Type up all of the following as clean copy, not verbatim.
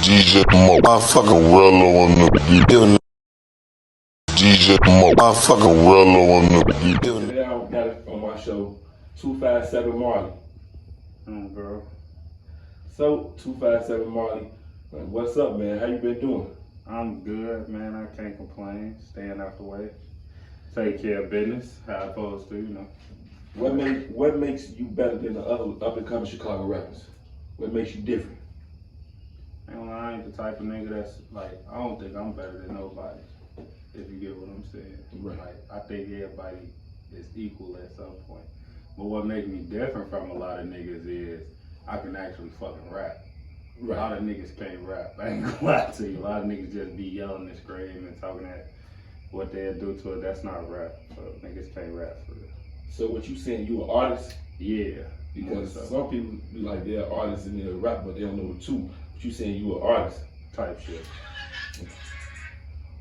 DJ motherfucking Rello on the beat. DJ motherfucking Rello on the beat. Today I got it on my show, 257 Marley. Bro. So, 257 Marley, what's up, man? How you been doing? I'm good, man. I can't complain. Staying out the way. Take care of business, how I'm supposed to, you know. What makes you better than the other up-and-coming Chicago rappers? What makes you different? And I ain't the type of nigga that's like, I don't think I'm better than nobody, if you get what I'm saying. Right. Like, I think everybody is equal at some point. But what makes me different from a lot of niggas is I can actually fucking rap. Right. A lot of niggas can't rap. I ain't gonna lie to you. A lot of niggas just be yelling and screaming and talking at what they'll do to it. That's not rap. So niggas can't rap for real. So what you saying, you an artist? Yeah. Because So, some people be like they're artists and they're a rapper, but they don't know the two. But you saying you an artist. type shit.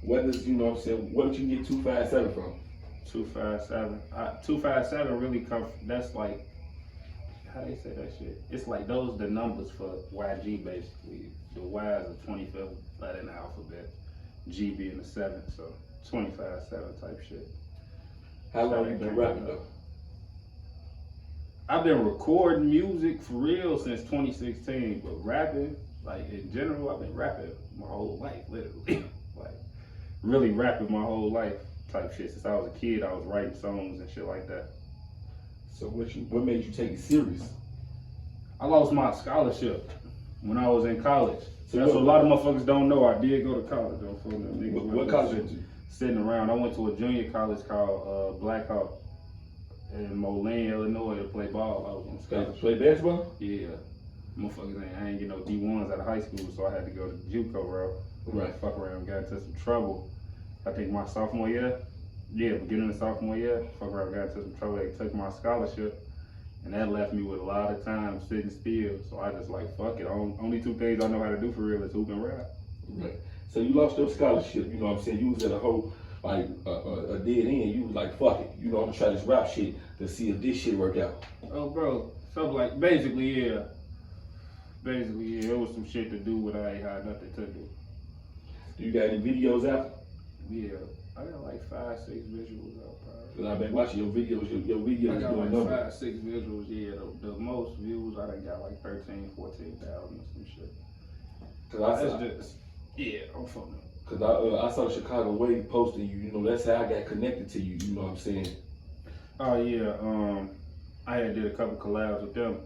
What does, you know what I'm saying, what did you get 257 from? 257. 257 really come. That's like, how they say that shit? It's like those the numbers for YG basically. The Y is the 25th letter in the alphabet. G being the 7th, so 257 type shit. How long you been rapping though? I've been recording music for real since 2016, but rapping, like in general, I've been rapping my whole life, literally. Like, really rapping my whole life type shit. Since I was a kid, I was writing songs and shit like that. So what made you take it serious? I lost my scholarship when I was in college. So That's what a lot of motherfuckers don't know. I did go to college though. For them niggas. What college did you? Sitting around. I went to a junior college called Black Hawk in Moline, Illinois to play ball. I was on scholarship. Play basketball? Yeah. Motherfuckers I ain't get no D1s out of high school, so I had to go to the JUCO route. Right. Fuck around and got into some trouble. I think my sophomore year. Yeah, beginning of sophomore year, fuck around, got into some trouble. They took my scholarship, and that left me with a lot of time sitting still. So I just like, fuck it. Only two things I know how to do for real is hoop and rap. Right. So you lost your scholarship, you know what I'm saying? You was at a whole, like, a dead end. You was like, fuck it. You know, I'm gonna try this rap shit to see if this shit work out. Oh, bro. So, like, basically, yeah. Basically, yeah, it was some shit to do with I ain't had nothing to do. Do you got any videos out? Yeah. I got like 5, 6 visuals out, probably. Cause I've been watching your videos. Your videos I got doing like numbers. 5, 6 visuals, yeah. The most views, I done got like 13, 14,000 or some shit. I'm fucking up. Cause I saw the Chicago Wave posting you. You know, that's how I got connected to you. You know what I'm saying? Oh yeah, I had did a couple collabs with them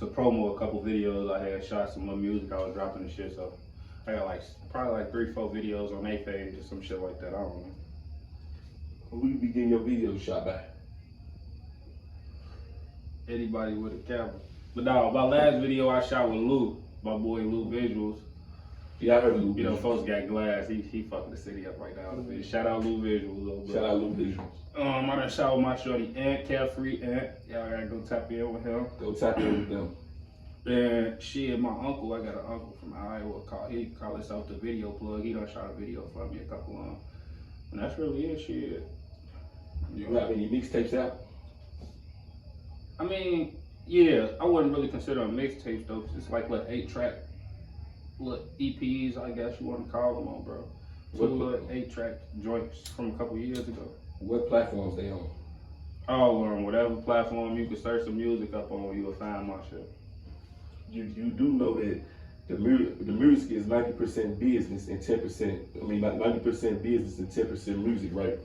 to promo a couple videos. I had shot some more music I was dropping and shit. So I got like probably like 3, 4 videos on their page or some shit like that. I don't know. Who you be getting your videos shot by? Anybody with a camera. But no, my last video I shot with Lou, my boy Lou Visuals. Yeah, I heard Lou. You know, folks got glass. He fucking the city up right now. Shout out Lou Visuals. Shout out Lou Visuals. I done shot with my shorty Ant, Carefree Ant. Y'all gotta go tap in with him. Go tap in with them. And shit, my uncle, I got an uncle from Iowa, he call himself the video plug. He done shot a video for me a couple of them. And that's really it, shit. You have any mixtapes out? I mean, yeah, I wouldn't really consider them mixtapes though. It's like little 8-track, little EPs, I guess you want to call them on, bro. 2 little 8-track joints from a couple years ago. What platforms they on? Oh, on whatever platform you can search some music up on, you will find my shit. You do know that the music is 90% business and 10%. I mean, 90% business and 10% music, right?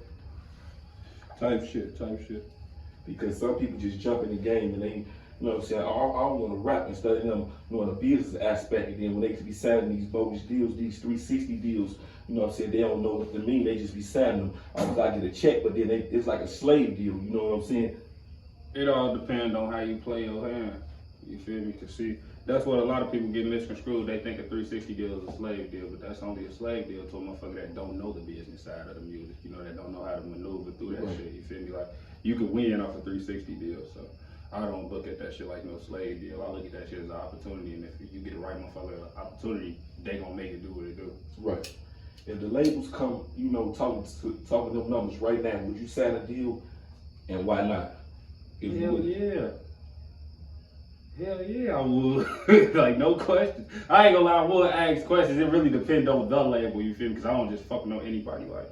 Type shit. Because some people just jump in the game and they, you know what I'm saying, I want to rap instead of them knowing the business aspect. And then when they be signing these bogus deals, these 360 deals, you know what I'm saying, they don't know what to mean. They just be signing them. I get a check, but then it's like a slave deal. You know what I'm saying? It all depends on how you play your hand. You feel me? Cause see, that's what a lot of people get misconstrued. They think a 360 deal is a slave deal, but that's only a slave deal to a motherfucker that don't know the business side of the music. You know, that don't know how to maneuver through that shit. You feel me? Like, you could win off a 360 deal. So I don't look at that shit like no slave deal. I look at that shit as an opportunity, and if you get the right motherfucker opportunity, they gonna make it do what it do. Right. If the labels come, you know, talking them numbers right now, would you sign a deal, and why not? Hell yeah. Hell yeah, I would. Like, no questions. I ain't gonna lie, I would ask questions. It really depends on the label, you feel me? Because I don't just fucking know anybody. Like,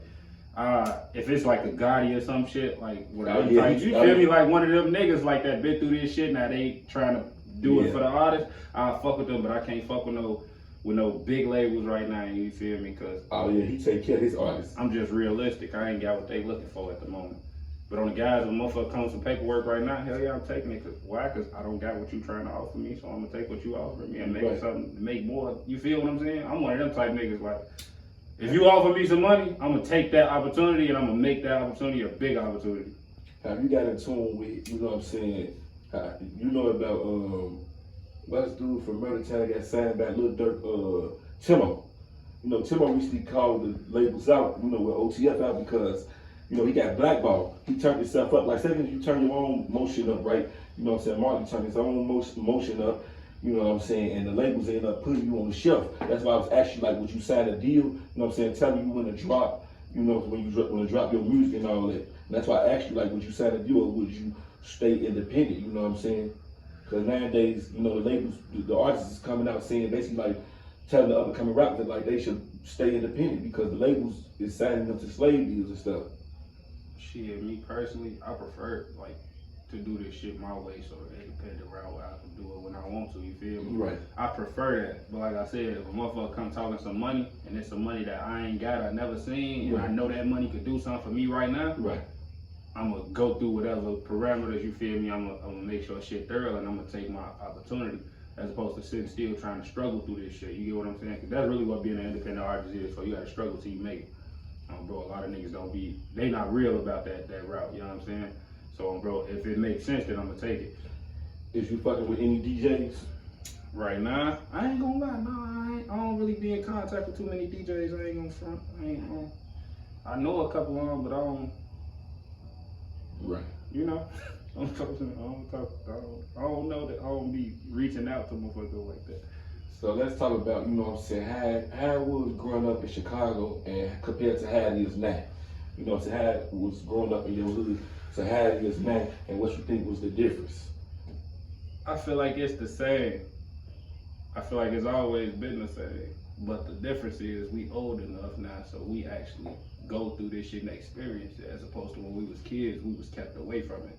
if it's like a Gotti or some shit, like, whatever type, you feel me? Like, one of them niggas like that been through this shit, now they trying to do it for the artist, I'll fuck with them, but I can't fuck with no big labels right now, you feel me? Cause he take care of his artists. I'm just realistic. I ain't got what they looking for at the moment. But on the guys, when motherfucker comes some paperwork right now, hell yeah, I'm taking it. Cause why? Cause I don't got what you trying to offer me, so I'm gonna take what you offer me and make something, make more. You feel what I'm saying? I'm one of them type niggas. Like, if you offer me some money, I'm gonna take that opportunity and I'm gonna make that opportunity a big opportunity. Have you got in tune with, you know what I'm saying? You know about what's dude from Murder Town that got signed by Lil Durk, Timo. You know, Timo recently called the labels out, you know, with OTF out because, you know, he got blackballed. He turned himself up. Like, say you turn your own motion up, right? You know what I'm saying? Marley turned his own motion up, you know what I'm saying? And the labels end up putting you on the shelf. That's why I was asking, like, would you sign a deal? You know what I'm saying? Telling you when to drop, you know, when to drop your music and all that. And that's why I asked you, like, would you sign a deal or would you stay independent? You know what I'm saying? Because nowadays, you know, the labels, the artists is coming out saying basically like telling the up and coming rappers that like they should stay independent because the labels is signing them to slave deals and stuff. Shit, me personally, I prefer like to do this shit my way, so the independent route where I can do it when I want to. You feel me? Right. I prefer that, but like I said, if a motherfucker come talking some money and it's some money that I ain't got, I never seen, and I know that money could do something for me right now. Right. I'm gonna go through whatever parameters, you feel me. I'm gonna make sure shit thorough, and I'm gonna take my opportunity as opposed to sitting still trying to struggle through this shit. You get what I'm saying? Cause that's really what being an independent artist is. So you gotta struggle till you make it. Bro, a lot of niggas they not real about that route. You know what I'm saying? So, bro, if it makes sense, then I'm gonna take it. Is you fucking with any DJs? Right now, I ain't gonna lie. No, I don't really be in contact with too many DJs. I ain't gonna front. I know a couple of them, but I don't. Right. You know, I don't know that I don't be reaching out to motherfuckers like that. So let's talk about, you know what I'm saying, how it was growing up in Chicago and compared to how it is now. You know what I'm saying, how it was growing up in your hood, so how it is now, and what you think was the difference? I feel like it's the same. I feel like it's always been the same. But the difference is we old enough now, so we actually go through this shit and experience it, as opposed to when we was kids, we was kept away from it.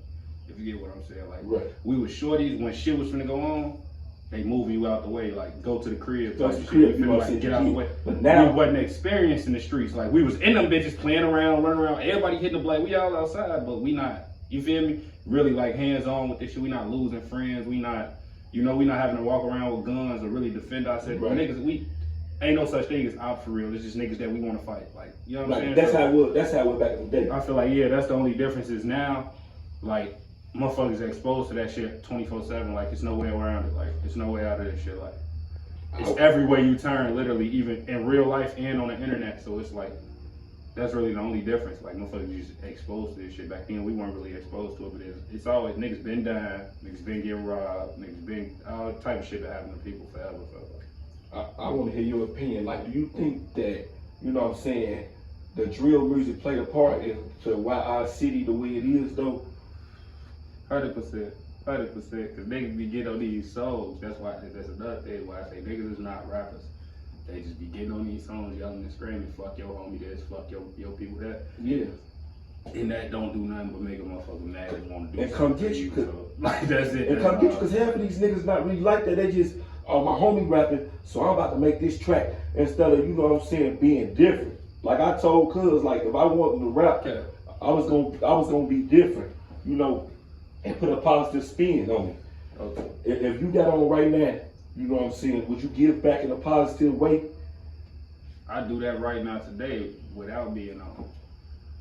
If you get what I'm saying, like we was shorties when shit was finna go on, they moving you out the way, like go to the crib, like get out the way. But now we wasn't experiencing the streets, like we was in them bitches playing around, running around, everybody hitting the block, we all outside, but we not, you feel me? Really like hands on with this shit. We not losing friends, we not, you know, we not having to walk around with guns or really defend ourselves. Niggas, we ain't no such thing as out for real. It's just niggas that we want to fight. Like, you know what I'm saying? That's how it was. That's how it was back in the day. I feel like, yeah, that's the only difference is now, like, motherfuckers exposed to that shit 24/7. Like, it's no way around it. Like, it's no way out of this shit. Like, it's every way you turn, literally, even in real life and on the internet. So it's like, that's really the only difference. Like, motherfuckers just exposed to this shit. Back then, we weren't really exposed to it, but it's always niggas been dying, niggas been getting robbed, niggas been all type of shit that happened to people forever. I want to hear your opinion. Like, do you think that, you know what I'm saying, the drill music played a part into why our city the way it is, though? 100%. 100%. Because niggas be getting on these songs. That's another thing why I say niggas is not rappers. They just be getting on these songs, yelling and screaming, fuck your homie this, fuck your people that. Yeah. And that don't do nothing but make a motherfucker mad and want to do and something. Come get you. So, like, that's it. And come get you, because half of these niggas not really like that. They just, oh, my homie rapping, so I'm about to make this track. Instead of, you know what I'm saying, being different. Like I told Cuz, like, if I wanted to rap, I was gonna be different, you know, and put a positive spin on it. Okay. If you got on right now, you know what I'm saying, would you give back in a positive way? I do that right now today without being on.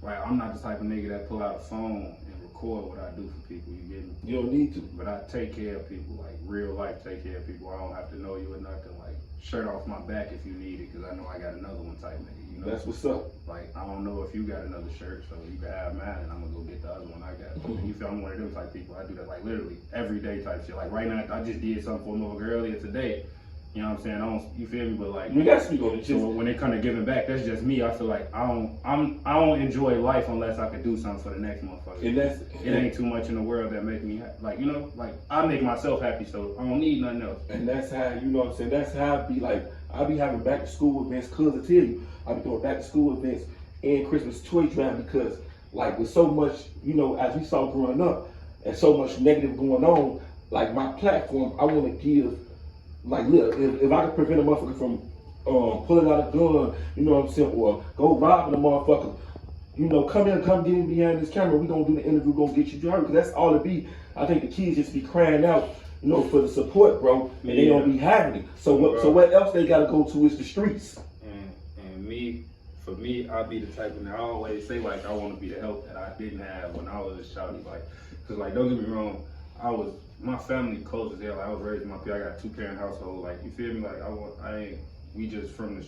Like, I'm not the type of nigga that pull out a phone and record what I do for people, you get me? You don't need to. But I take care of people, like real life take care of people. I don't have to know you or nothing, like shirt off my back if you need it, because I know I got another one type nigga, you know? That's what's up. Like, I don't know if you got another shirt, so you can have mine and I'm gonna go get the other one I got. You feel I'm one of them type people. I do that like literally everyday type shit. Like right now, I just did something for another girl earlier today. You know what I'm saying? I don't, you feel me? But like, You got to speak on it. so when it comes to giving back, that's just me. I feel like I don't enjoy life unless I could do something for the next motherfucker. And that's it ain't too much in the world that make me like, you know, like I make myself happy, so I don't need nothing else. And that's how, you know what I'm saying, that's how I be like, I be having back to school events, cause I tell you, I be doing back to school events and Christmas toy drive because like with so much, you know, as we saw growing up and so much negative going on, like my platform, I want to give, like look, if I could prevent a motherfucker from pulling out a gun, you know what I'm saying, or go robbing a motherfucker, you know, come get in behind this camera, we gonna do the interview, gonna get you heard, because that's all it be. I think the kids just be crying out, you know, for the support, bro, and they don't be having it. So what else they gotta go to is the streets. And for me, I be the type of, I always say like I want to be the help that I didn't have when I was a shawty, like, cause like don't get me wrong, my family close as hell. Like, I was raised in my I got a 2-parent household. Like, you feel me? Like, we just from the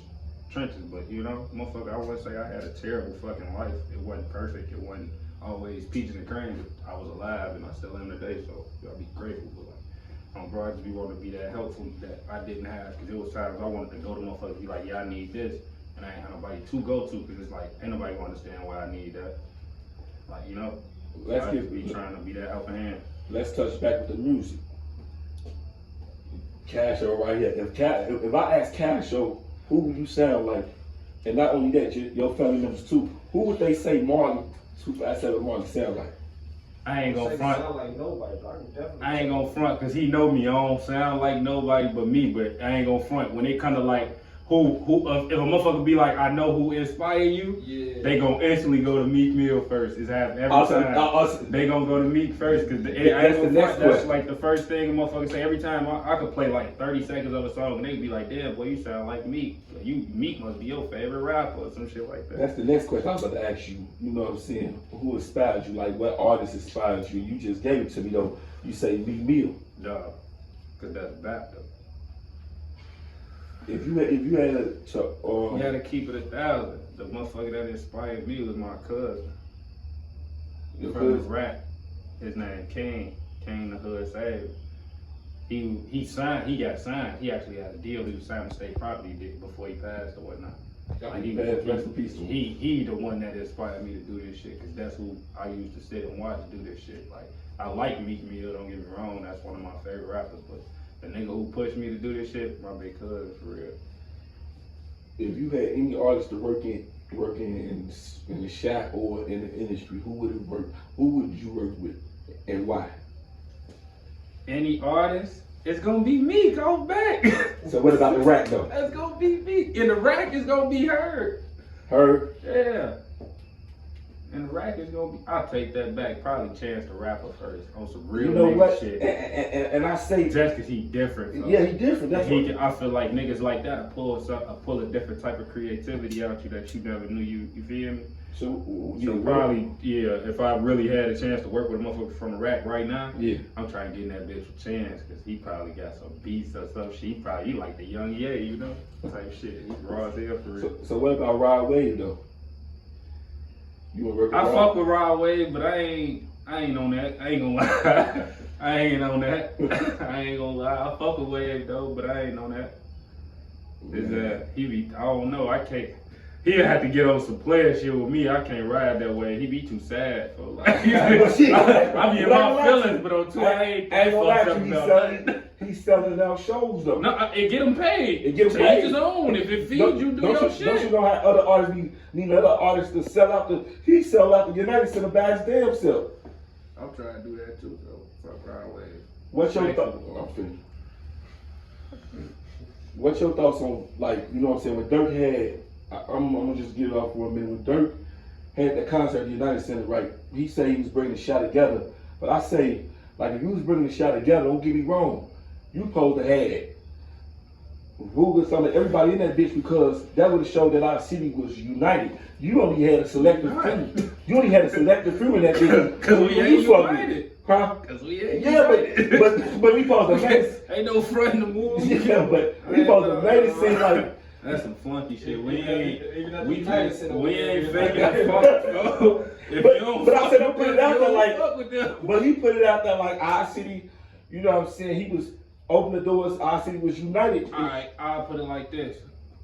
trenches, but you know, motherfucker, I wouldn't say I had a terrible fucking life. It wasn't perfect. It wasn't always peaches and cream, but I was alive and I still am today, so I'll be grateful. But like, bro, I just be wanting to be that helpful that I didn't have, because there was times I wanted to go to motherfuckers and be like, yeah, I need this, and I ain't have nobody to go to, because it's like, ain't nobody gonna understand why I need that. Like, you know, I just be trying to be that helping hand. Let's touch back with the music. Casho right here. If I ask Casho, who would you sound like? And not only that, your family members too. Who would they say Marley, 257 Marley sound like? I ain't gonna front. Sound like nobody, but I can definitely. I ain't gonna front, cause he know me. I don't sound like nobody but me. But I ain't gonna front when it come to like if a motherfucker be like, I know who inspired you, Yeah. they gonna instantly go to Meek Mill first. It's every time. They gonna go to Meek first, cause that's like the first thing a motherfucker say every time. I could play like 30 seconds of a song and they be like, damn boy, you sound like Meek. Meek must be your favorite rapper or some shit like that. That's the next question I was about to ask you. You know what I'm saying? Who inspired you? Like what artist inspired you? You just gave it to me though. You say Meek Mill. Dog, cause that's back though. If you had to, you had to keep it 1,000. The motherfucker that inspired me was my cousin. From his rap. His name King the Hood Savior. He got signed. He actually had a deal. He was signed with State Property before he passed or whatnot. Like he the one that inspired me to do this shit, because that's who I used to sit and watch do this shit. Like, I like Meek Mill, don't get me wrong, that's one of my favorite rappers, but the nigga who pushed me to do this shit, my big cousin, for real. If you had any artist to work in the shop or in the industry, who would you work with and why? Any artist? It's gonna be Meek on back. So what about the rap though? That's gonna be Meek. And the rack is gonna be Her. Her? Yeah. And the rack is gonna be, I'll take that back. Probably Chance the Rapper first on some real nigga shit. And I say just cause he different. Yeah, he different. That's I feel like niggas like that pull a different type of creativity out you that you never knew you feel me? So probably, yeah, if I really had a chance to work with a motherfucker from the rack right now, yeah, I'm trying to get in that bitch with Chance, cause he probably got some beats or some shit. He like the young you know, type shit. He's raw as hell for real. So what about Rod Wave though? You wanna work with I fuck with Rod Wave, but I ain't on that. I ain't gonna lie. I ain't on that. I ain't gonna lie. I fuck with Wave though, but I ain't on that. I don't know. I can't. He'll have to get on some player shit with me. I can't ride that way. He be too sad for like. I be in my feelings, but on tour I ain't fucked up about that. He's selling out shows though. No, it get him paid. It get him paid. Take his own. If it feeds you, do your shit. Don't you know how other artists need other artists to sell out he sell out the United Center by his damn self. I'm trying to do that too though. Fuck Rod Wave. What's your thought? I'm finished. What's your thoughts on, like, you know what I'm saying, when Dirk had, I'm gonna just get it off for a minute, when Dirk had that concert at the United Center, right, he said he was bringing the shot together, but I say, like, if you was bringing the shot together, don't get me wrong, you supposed to have it. Ruger, some of everybody in that bitch, because that would have showed that our city was united. You only had a selective few. You only had a selective few in that bitch. Because we ain't united. Huh? Because we ain't united. but we supposed to make it. Ain't no front in the move. Yeah, but we supposed to make it seem like. That's some flunky shit. We ain't faking the fuck, bro. But I said, don't put it out there like. But he put it out there like our city. You know what I'm saying? open the doors. Our city was united. Alright, I'll put it like this.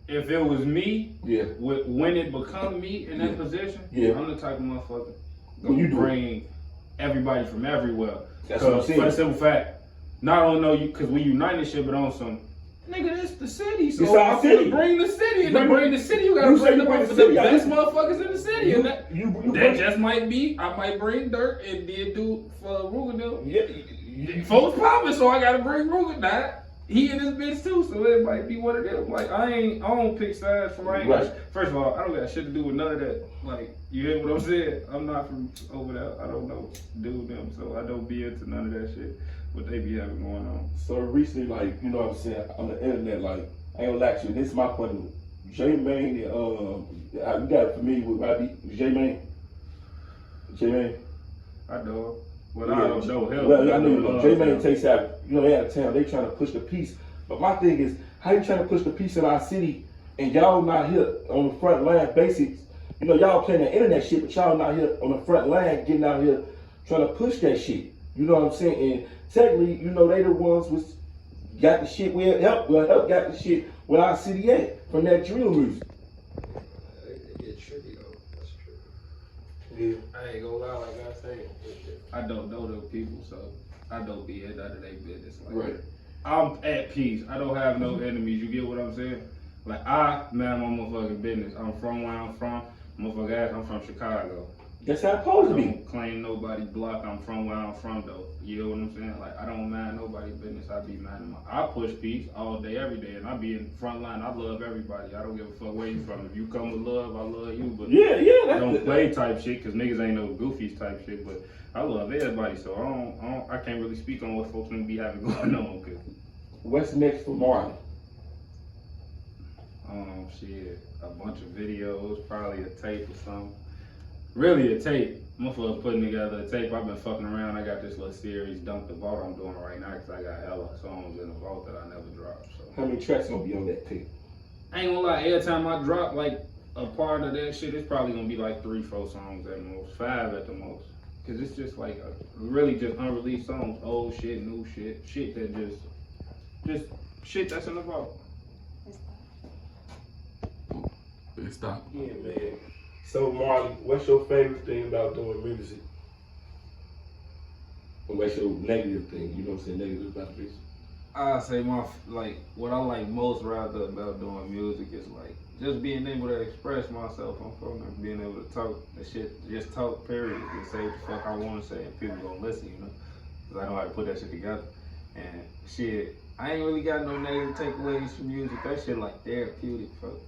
If it was me, Yeah. When it become me in that position, I'm the type of motherfucker When gonna bring everybody from everywhere. That's what I'm saying. For the simple fact, not on no you because we united shit, but on some nigga, this the city. So It's our city. Bring the city, and to bring the city, you gotta bring the best motherfuckers in the city. And that just might be, I might bring Dirt and then do for Rugen. Yeah. Folks popping, so I gotta bring Rugen. Now he in this bitch too, so it might be one of them. Like I don't pick sides for right. First of all, I don't got shit to do with none of that. Like you hear what I'm saying? I'm not from over there. I don't know do them, so I don't be into none of that shit. What they be having going on. So recently, like, you know what I'm saying, on the internet, like, I ain't gonna lie to you, this is my point of view. J-Mane, you got familiar with J-Mane? J-Mane? I know. Well, I don't know him. Well, I know you know. J-Mane takes out, you know, they out of town, they trying to push the peace. But my thing is, how you trying to push the peace in our city and y'all not here on the front line basics? You know, y'all playing the internet shit, but y'all not here on the front line getting out here trying to push that shit. You know what I'm saying? And technically, you know, they the ones which got the shit where help got the shit where our city at from that drill music. It get tricky though. That's true. Yeah. I ain't gonna lie, like I say, I don't know them people, so I don't be in none of their business. Like Right. I'm at peace. I don't have no enemies. You get what I'm saying? Like I man my motherfucking business. I'm from where I'm from. Motherfucker ass, I'm from Chicago. That's how it's supposed to I be. don't claim nobody block. I'm from where I'm from though. You know what I'm saying? Like I don't mind nobody's business. I be minding my. I push peace all day, every day, and I be in the front line. I love everybody. I don't give a fuck where you from. If you come with love, I love you. But Yeah, don't play type shit because niggas ain't no goofies type shit. But I love everybody, so I can't really speak on what folks gonna be having going on. Cause what's next for Marley? shit, a bunch of videos, probably a tape or something. Really a tape. Motherfucker putting together a tape. I've been fucking around. I got this little series, Dump the Vault, I'm doing right now because I got hella songs in the vault that I never dropped. So. How many tracks gonna be on that tape? I ain't gonna lie, every time I drop like a part of that shit, it's probably gonna be like 3-4 songs at most, 5 at the most. Cause it's just like really just unreleased songs, old shit, new shit, shit that just shit that's in the vault. Stop. Yeah, man. So Marley, what's your favorite thing about doing music? And what's your negative thing? You know what I'm saying? Negative about this. I say what I like most rather about doing music is like just being able to express myself on phone and being able to talk the shit, just talk period and say what the fuck I want to say and people gonna listen, you know? Cause I know how to put that shit together. And shit, I ain't really got no negative takeaways from music. That shit like therapeutic, fuck.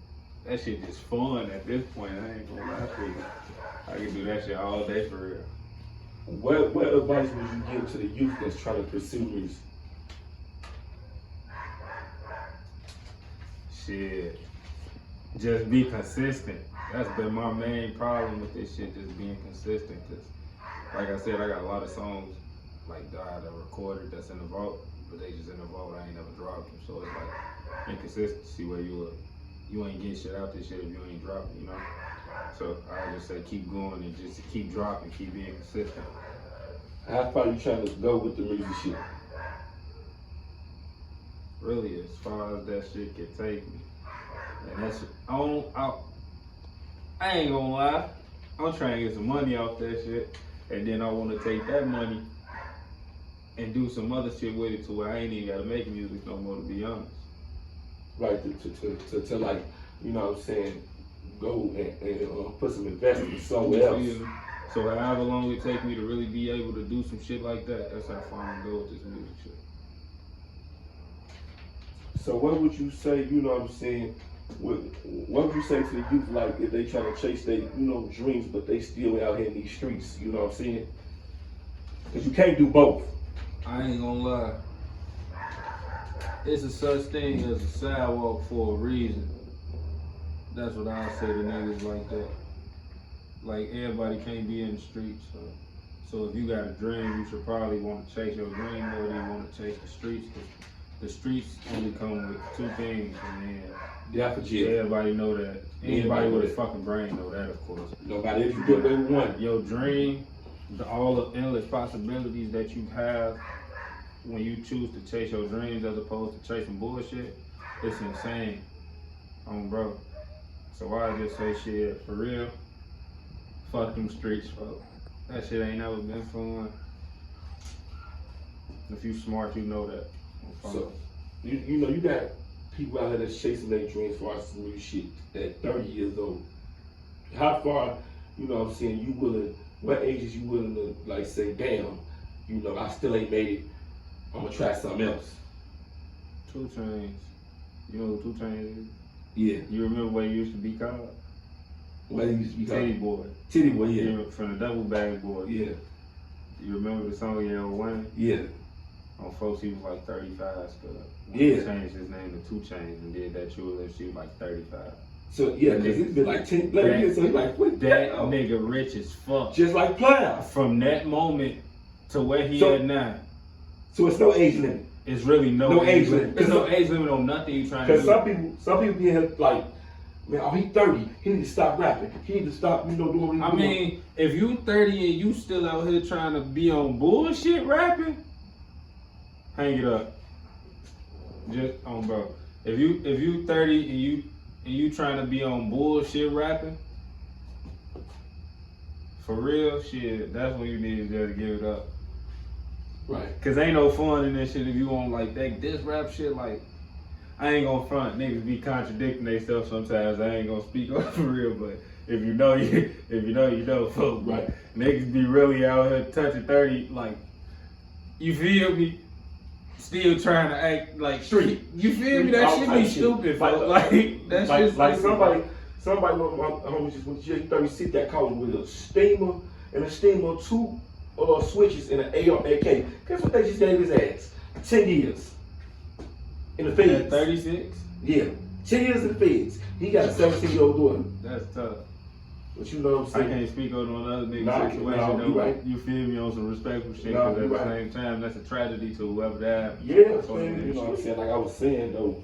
That shit just fun at this point. I ain't gonna lie to you. I can do that shit all day for real. What advice would you give to the youth that's trying to pursue music? Shit. Just be consistent. That's been my main problem with this shit, just being consistent. Cause like I said, I got a lot of songs like that I recorded that's in the vault, but they just in the vault. I ain't never dropped them. So it's like inconsistency where you ain't getting shit out this shit if you ain't dropping, you know? So I just say keep going and just keep dropping, keep being consistent. How far you trying to go with the music shit? Really, as far as that shit can take me. And that's, I ain't gonna lie, I'm trying to get some money off that shit, and then I want to take that money and do some other shit with it to where I ain't even gotta make music no more, to be honest. Right, to like, you know what I'm saying, go and put some investment somewhere else. So however long it take me to really be able to do some shit like that, that's how far I'm gonna go with this music shit. So what would you say, you know what I'm saying, what would you say to the youth, like, if they trying to chase their, you know, dreams, but they still out here in these streets, you know what I'm saying? Because you can't do both. I ain't gonna lie. It's a such thing as a sidewalk for a reason. That's what I say to niggas like that. Like, everybody can't be in the streets, so if you got a dream, you should probably want to chase your dream more than you want to chase the streets. The streets only come with 2 things, and then everybody know that. Anybody with a fucking brain know that, of course. Nobody is good with one. Your dream, all the endless possibilities that you have, when you choose to chase your dreams as opposed to chasing bullshit, it's insane. Bro. So I just say shit, for real, fuck them streets, folks. That shit ain't never been fun. If you smart, you know that. So, you know, you got people out here that's chasing their dreams for some new shit at 30 years old. How far, you know what I'm saying, you willing, what age is you willing to, like, say, damn, you know, I still ain't made it, I'm gonna try something else? 2 Chainz. You know who 2 Chainz is? Yeah. You remember what he used to be called? What he used to be called? Titty Boy. Titty Boy, yeah. From the Double Bag Boy. Yeah. You remember the song Yell Wayne? Yeah. On folks, he was like 35 still. Yeah. He changed his name to 2 Chainz and did that Chula, she was like 35. So, yeah, because it's been like 10, 11 years, so he's like, what that nigga rich as fuck. Just like Player. From that moment to where he at now. So it's no age limit. It's really no age limit. There's no age limit on nothing you trying to do. Because some people be here like, man, oh, he 30. He need to stop rapping. He need to stop, you know, doing what he's doing. I mean, if you 30 and you still out here trying to be on bullshit rapping, hang it up. Just on, bro. If you 30 and you trying to be on bullshit rapping, for real shit, that's when you need to just give it up. Right. Cause ain't no fun in this shit if you on like that this rap shit. Like, I ain't gonna front, niggas be contradicting themselves sometimes. I ain't gonna speak on for real, but if you know you know, folks. Right. Niggas be really out here touching 30, like, you feel me? Still trying to act like street. You feel me? That shit be stupid, folks. Like that's like, just like somebody one of my homies just went to J36 that called with a steamer and a steamer, 2 switches and an AR AK. Guess what they just gave his ass? 10 years in the feds. At 36? Yeah, 10 years in the feds. He got a 17-year-old daughter. That's tough. But you know what I'm saying? I can't speak on another nigga Nah, situation nah, though. you right. You feel me on some respectful shit, Nah, because at the right. same time, that's a tragedy to whoever that. Yeah, man, you know what I'm saying? Like I was saying though,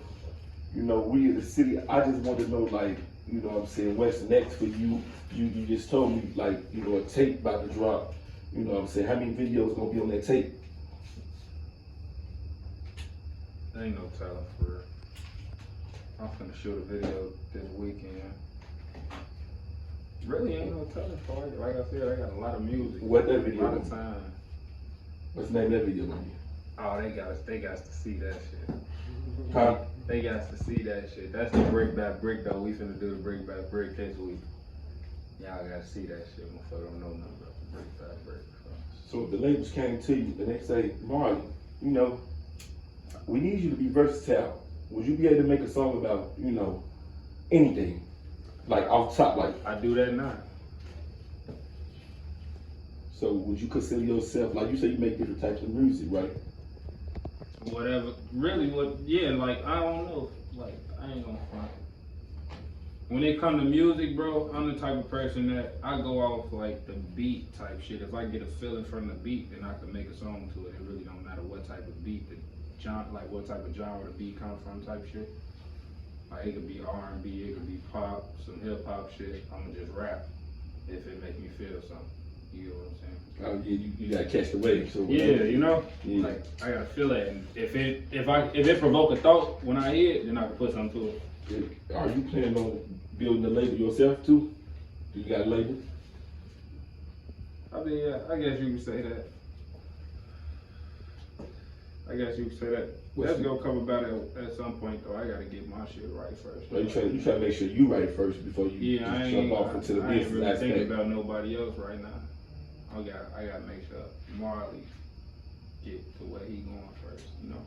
you know, we in the city, I just want to know, like, you know what I'm saying, what's next for you? You just told me, like, you know, a tape about to drop. You know what I'm saying? How many videos gonna be on that tape? Ain't no telling for real. I'm finna shoot a video this weekend. Really ain't no telling for it. Like I said, I got a lot of music. What that A video? lot of time. What's the name of that video gonna be? Oh, they got to see that shit. Huh? They got to see that shit. That's the brick by brick though. We finna do the brick by brick this week. Y'all gotta see that shit. Motherfucker don't know nothing about the brick by brick. So if the labels came to you and they say, Marley, you know, we need you to be versatile. Would you be able to make a song about, you know, anything? Like off top, like. I do that now. So would you consider yourself, like you say you make different types of music, right? Whatever. Really, yeah, like, I don't know. Like, I ain't gonna front. When it come to music, bro, I'm the type of person that I go off like the beat type shit. If I get a feeling from the beat, then I can make a song to it. It really don't matter what type of beat, like what type of genre the beat come from type shit. Like, it could be R&B, it could be pop, some hip hop shit. I'ma just rap if it make me feel something. You know what I'm saying? Oh yeah, you gotta catch the wave. So yeah, you know, yeah. like I gotta feel that. And if it provoke a thought when I hear it, then I can put something to it. Are you planning on building a label yourself too? Do you got a label? I mean, yeah, I guess you could say that. That's gonna come about at some point though. I gotta get my shit right first. No, you try to make sure you right first before you jump off into the I ain't business really aspect. thinking about nobody else right now. I gotta make sure Marley get to where he going first, you know,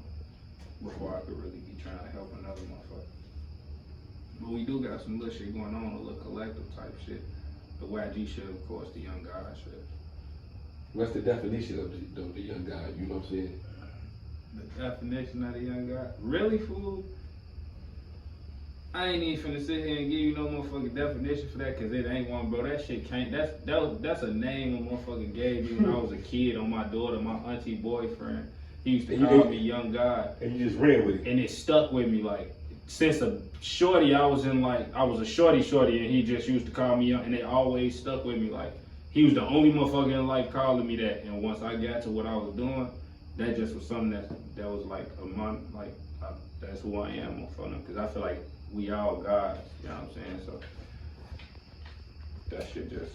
before I could really be trying to help another motherfucker. But we do got some little shit going on, a little collective type shit. The YG shit, of course, the young guy shit. What's the definition of the young guy? You know what I'm saying? The definition of the young guy? Really, fool? I ain't even finna sit here and give you no motherfucking definition for that, cause it ain't one, bro. That shit can't. That's a name a motherfucker gave me when I was a kid on my daughter, my auntie boyfriend. He used to call me young guy. And you just ran with it. And it stuck with me, like, since a shorty, I was a shorty, and he just used to call me young, and it always stuck with me. Like, he was the only motherfucker in life calling me that. And once I got to what I was doing, that just was something that was like a month, like that's who I am for them, because I feel like we all guys, you know what I'm saying? So that shit just.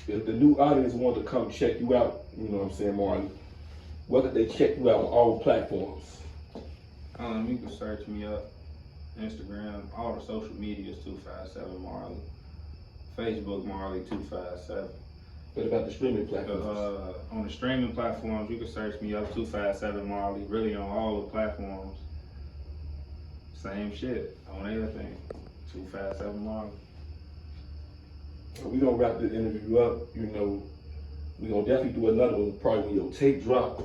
If the new audience wanted to come check you out, you know what I'm saying, Marley, where could they check you out on all platforms? You can search me up, Instagram, all the social medias, 257 Marley, Facebook Marley 257. What about the streaming platforms? On the streaming platforms, you can search me up, 257 Marley. Really on all the platforms, same shit on everything, 257 Marley. We're gonna wrap this interview up. You know, we're gonna definitely do another one probably when your tape drop.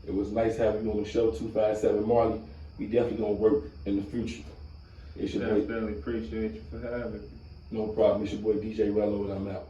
It was nice having you on the show, 257 Marley. We definitely gonna work in the future. It's your boy. Definitely appreciate you for having me. No problem. It's your boy DJ Rello, and I'm out.